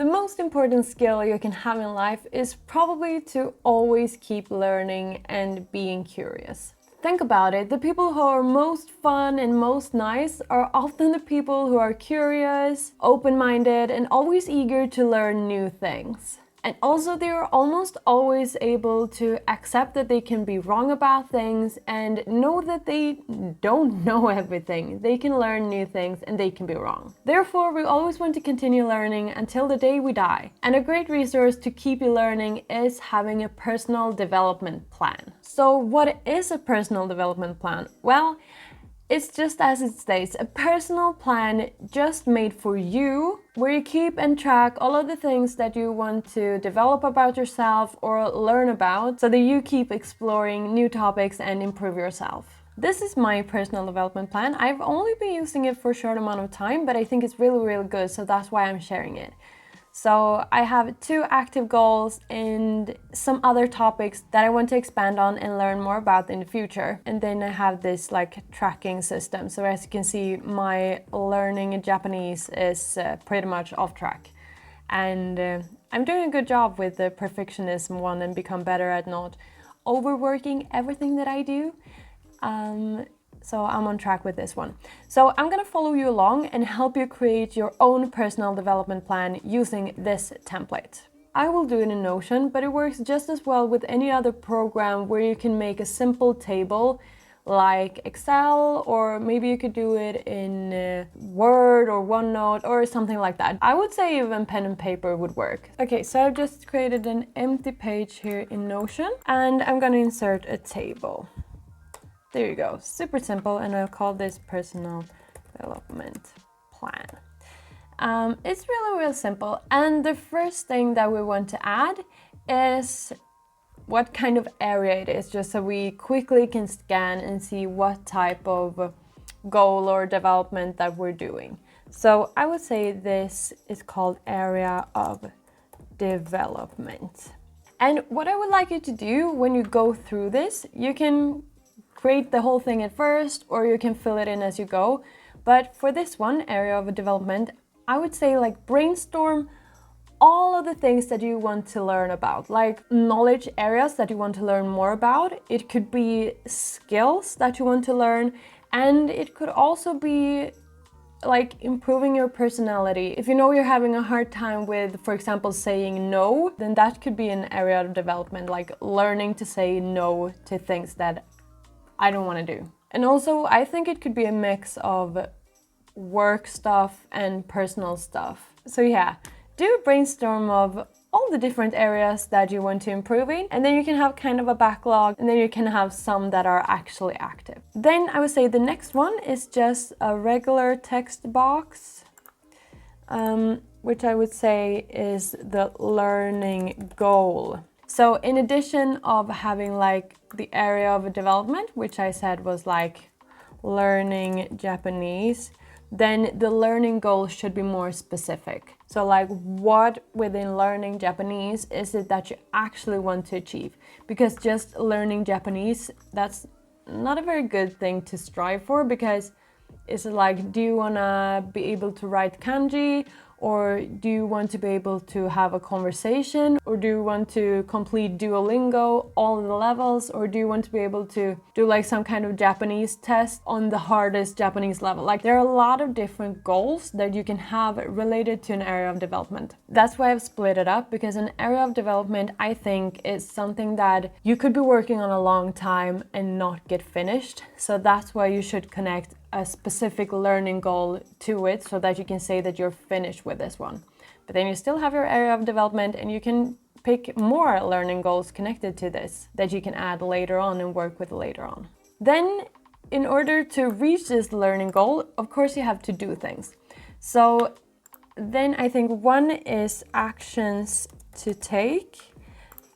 The most important skill you can have in life is probably to always keep learning and being curious. Think about it, the people who are most fun and most nice are often the people who are curious, open-minded, and always eager to learn new things. And also they are almost always able to accept that they can be wrong about things and know that they don't know everything. They can learn new things and they can be wrong. Therefore, we always want to continue learning until the day we die. And a great resource to keep you learning is having a personal development plan. So what is a personal development plan? Well, it's just as it states, a personal plan just made for you, where you keep and track all of the things that you want to develop about yourself or learn about, so that you keep exploring new topics and improve yourself. This is my personal development plan. I've only been using it for a short amount of time, but I think it's really good, so that's why I'm sharing it. So I have 2 active goals and some other topics that I want to expand on and learn more about in the future. And then I have this like tracking system. So as you can see, my learning Japanese is pretty much off track. And I'm doing a good job with the perfectionism one and become better at not overworking everything that I do. So I'm on track with this one. So I'm gonna follow you along and help you create your own personal development plan using this template. I will do it in Notion, but it works just as well with any other program where you can make a simple table like Excel, or maybe you could do it in Word or OneNote or something like that. I would say even pen and paper would work. Okay, so I've just created an empty page here in Notion and I'm gonna insert a table. There you go, super simple, and I'll call this personal development plan. It's really simple, and the first thing that we want to add is what kind of area it is, just so we quickly can scan and see what type of goal or development that we're doing. So I would say this is called area of development. And what I would like you to do when you go through this, you can create the whole thing at first, or you can fill it in as you go. But for this one, area of development, I would say like brainstorm all of the things that you want to learn about, like knowledge areas that you want to learn more about. It could be skills that you want to learn, and it could also be like improving your personality. If you know you're having a hard time with, for example, saying no, then that could be an area of development, like learning to say no to things that I don't want to do. And also, I think it could be a mix of work stuff and personal stuff. So yeah, do a brainstorm of all the different areas that you want to improve in, and then you can have kind of a backlog, and then you can have some that are actually active. Then I would say the next one is just a regular text box, which I would say is the learning goal. So in addition of having like the area of development, which I said was like learning Japanese, then the learning goal should be more specific. So like, what within learning Japanese is it that you actually want to achieve? Because just learning Japanese, that's not a very good thing to strive for, because it's like, do you want to be able to write kanji? Or do you want to be able to have a conversation? Or do you want to complete Duolingo, all the levels? Or do you want to be able to do like some kind of Japanese test on the hardest Japanese level? Like, there are a lot of different goals that you can have related to an area of development. That's why I've split it up, because an area of development, I think, is something that you could be working on a long time and not get finished. So that's why you should connect a specific learning goal to it, so that you can say that you're finished with this one. But then you still have your area of development, and you can pick more learning goals connected to this that you can add later on and work with later on. Then, in order to reach this learning goal, of course you have to do things. So then I think one is actions to take,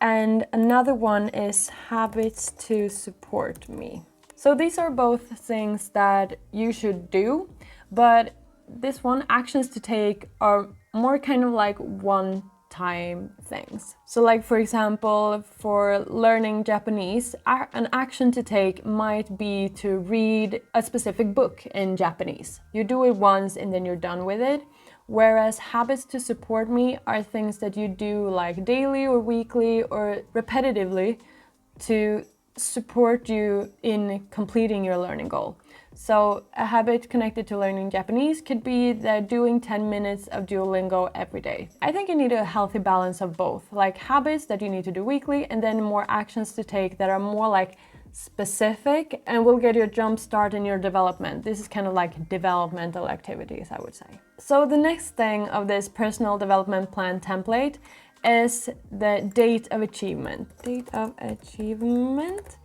and another one is habits to support me. So these are both things that you should do, but this one, actions to take, are more kind of like one-time things. So like, for example, for learning Japanese, an action to take might be to read a specific book in Japanese. You do it once and then you're done with it. Whereas habits to support me are things that you do like daily or weekly or repetitively to support you in completing your learning goal. So a habit connected to learning Japanese could be that doing 10 minutes of Duolingo every day. I think you need a healthy balance of both, like habits that you need to do weekly and then more actions to take that are more like specific and will get you a jump start in your development. This is kind of like developmental activities, I would say. So the next thing of this personal development plan template is the date of achievement. Date of achievement.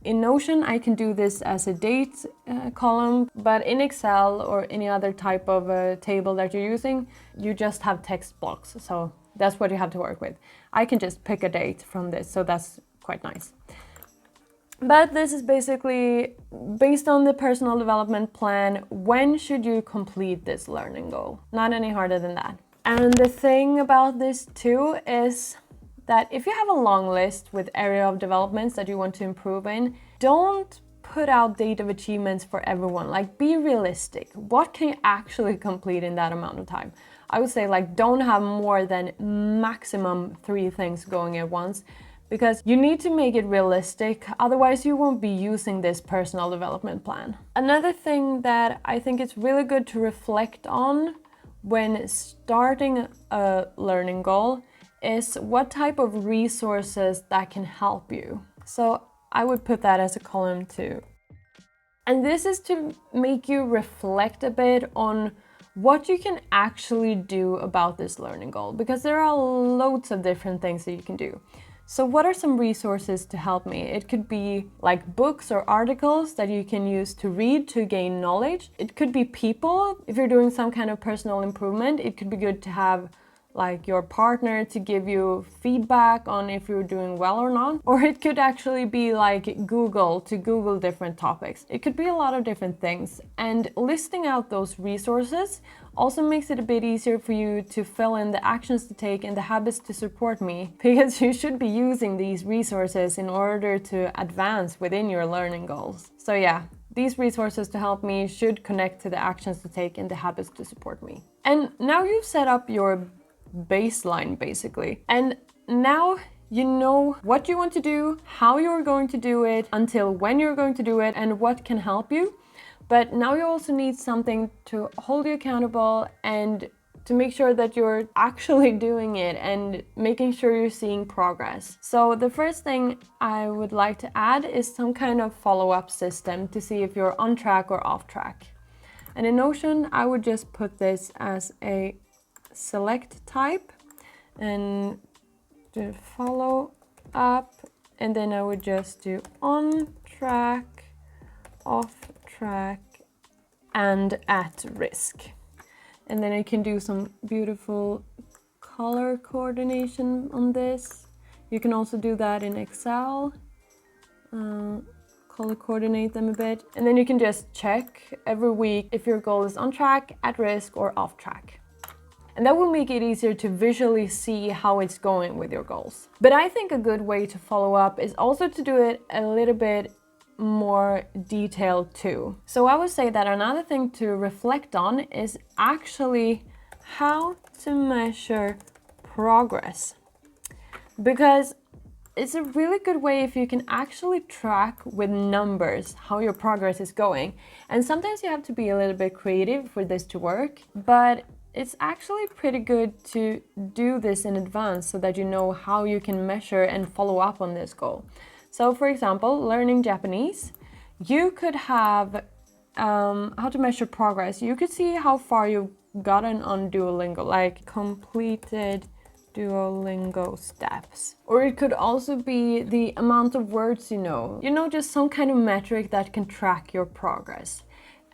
In Notion, I can do this as a date column, but in Excel or any other type of table that you're using, you just have text blocks. So that's what you have to work with. I can just pick a date from this, so that's quite nice. But this is basically based on the personal development plan. When should you complete this learning goal? Not any harder than that. And the thing about this too is that if you have a long list with area of developments that you want to improve in, don't put out date of achievements for everyone. Like, be realistic. What can you actually complete in that amount of time? I would say, like, don't have more than maximum 3 things going at once, because you need to make it realistic, otherwise you won't be using this personal development plan. Another thing that I think it's really good to reflect on when starting a learning goal is what type of resources that can help you. So I would put that as a column too. And this is to make you reflect a bit on what you can actually do about this learning goal, because there are loads of different things that you can do. So what are some resources to help me? It could be like books or articles that you can use to read to gain knowledge. It could be people. If you're doing some kind of personal improvement, it could be good to have like your partner to give you feedback on if you're doing well or not. Or it could actually be like Google, to Google different topics. It could be a lot of different things. And listing out those resources also makes it a bit easier for you to fill in the actions to take and the habits to support me, because you should be using these resources in order to advance within your learning goals. So yeah, these resources to help me should connect to the actions to take and the habits to support me. And now you've set up your baseline basically. And now you know what you want to do, how you're going to do it, until when you're going to do it, and what can help you. But now you also need something to hold you accountable and to make sure that you're actually doing it and making sure you're seeing progress. So the first thing I would like to add is some kind of follow-up system to see if you're on track or off track. And in Notion, I would just put this as a select type and do follow up, and then I would just do on track, off track, and at risk. And then I can do some beautiful color coordination on this. You can also do that in Excel, color coordinate them a bit, and then you can just check every week if your goal is on track, at risk, or off track. And that will make it easier to visually see how it's going with your goals. But I think a good way to follow up is also to do it a little bit more detailed too. So I would say that another thing to reflect on is actually how to measure progress. Because it's a really good way if you can actually track with numbers how your progress is going. And sometimes you have to be a little bit creative for this to work, but it's actually pretty good to do this in advance so that you know how you can measure and follow up on this goal. So for example, learning Japanese, you could have how to measure progress. You could see how far you've gotten on Duolingo, like completed Duolingo steps. Or it could also be the amount of words you know, just some kind of metric that can track your progress.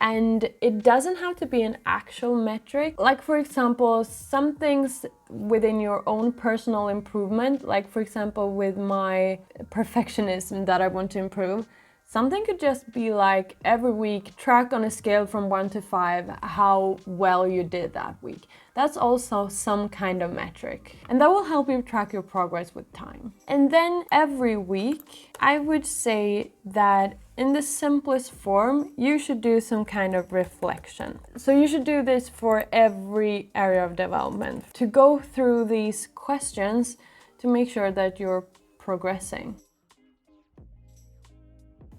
And it doesn't have to be an actual metric. Like for example, some things within your own personal improvement, like for example with my perfectionism that I want to improve, something could just be like every week track on a scale from 1 to 5 how well you did that week. That's also some kind of metric. And that will help you track your progress with time. And then every week, I would say that in the simplest form, you should do some kind of reflection. So you should do this for every area of development, to go through these questions to make sure that you're progressing.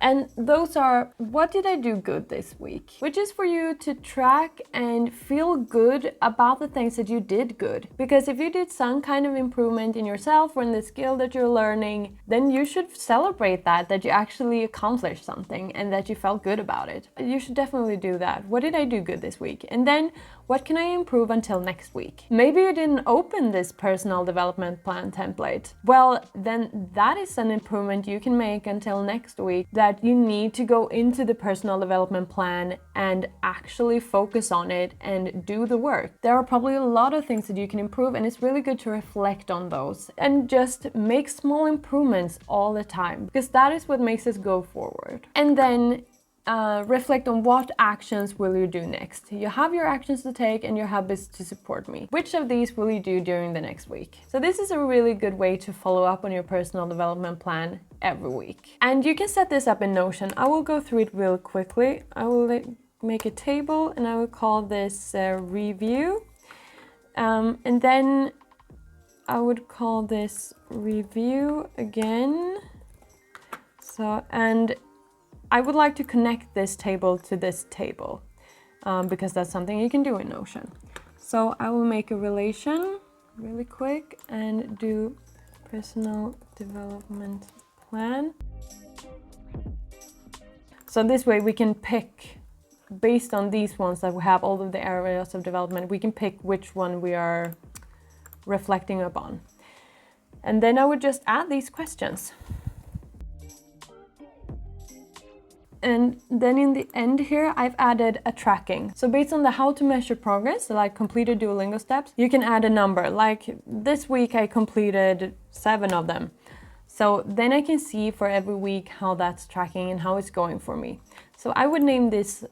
And those are, what did I do good this week? Which is for you to track and feel good about the things that you did good. Because if you did some kind of improvement in yourself or in the skill that you're learning, then you should celebrate that you actually accomplished something and that you felt good about it. You should definitely do that. What did I do good this week? And then what can I improve until next week? Maybe you didn't open this personal development plan template. Well, then that is an improvement you can make until next week, that you need to go into the personal development plan and actually focus on it and do the work. There are probably a lot of things that you can improve, and it's really good to reflect on those and just make small improvements all the time, because that is what makes us go forward. And then reflect on what actions will you do next. You have your actions to take and your habits to support me. Which of these will you do during the next week? So this is a really good way to follow up on your personal development plan every week. And you can set this up in Notion. I will go through it real quickly. I will make a table and I will call this review. And then I would call this review again. So, and I would like to connect this table to this table because that's something you can do in Notion. So I will make a relation really quick and do personal development plan. So this way we can pick, based on these ones that we have, all of the areas of development, we can pick which one we are reflecting upon. And then I would just add these questions. And then in the end here, I've added a tracking. So based on the how to measure progress, so like completed Duolingo steps, you can add a number. Like this week I completed 7 of them. So then I can see for every week how that's tracking and how it's going for me. So I would name this,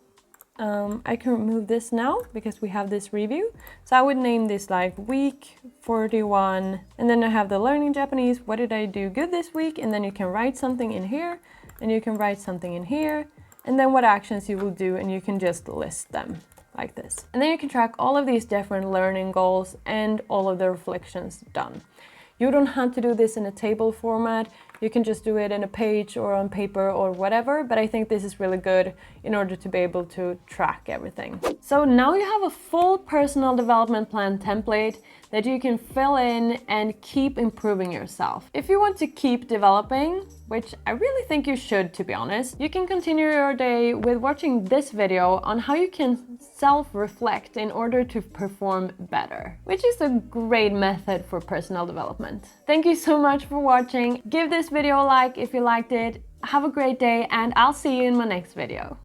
I can remove this now because we have this review. So I would name this like week 41. And then I have the learning Japanese. What did I do good this week? And then you can write something in here. And you can write something in here, and then what actions you will do, and you can just list them like this. And then you can track all of these different learning goals and all of the reflections done. You don't have to do this in a table format. You can just do it in a page or on paper or whatever, but I think this is really good in order to be able to track everything. So now you have a full personal development plan template that you can fill in and keep improving yourself. If you want to keep developing, which I really think you should, to be honest, you can continue your day with watching this video on how you can self-reflect in order to perform better, which is a great method for personal development. Thank you so much for watching. Give this video a like if you liked it. Have a great day, and I'll see you in my next video.